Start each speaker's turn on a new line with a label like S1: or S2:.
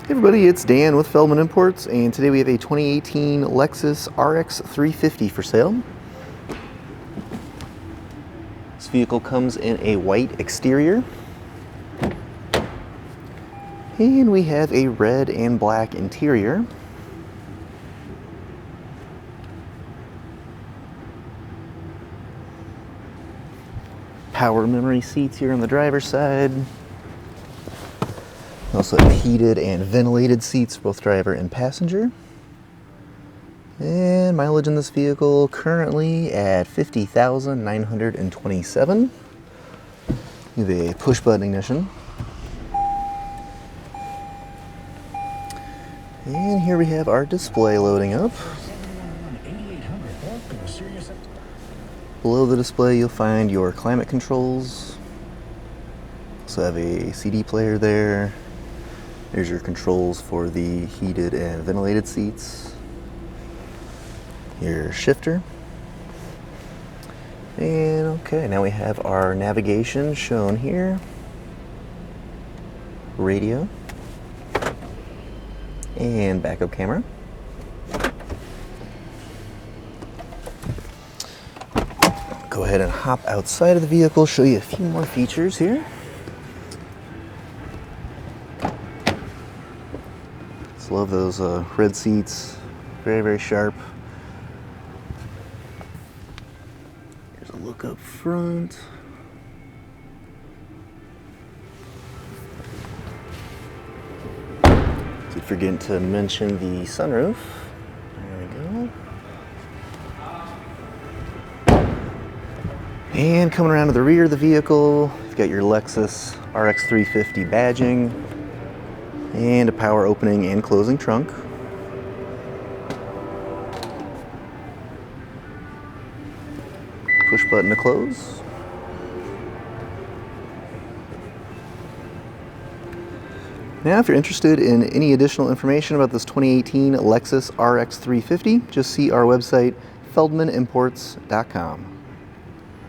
S1: Hey everybody, it's Dan with Feldmann Imports, and today we have a 2018 Lexus RX 350 for sale. This vehicle comes in a white exterior, and we have a red and black interior. Power memory seats here on the driver's side. Also have heated and ventilated seats for both driver and passenger. And mileage in this vehicle currently at 50,927. We have a push button ignition. And here we have our display loading up. Below the display you'll find your climate controls. Also have a CD player there. There's your controls for the heated and ventilated seats. Your shifter. And okay, now we have our navigation shown here. Radio. And backup camera. Go ahead and hop outside of the vehicle, show you a few more features here. Love those red seats, very, very sharp. Here's a look up front. Keep forgetting to mention the sunroof. There we go. And coming around to the rear of the vehicle, you've got your Lexus RX 350 badging. And a power opening and closing trunk. Push button to close. Now, if you're interested in any additional information about this 2018 Lexus RX 350, just see our website, feldmanimports.com.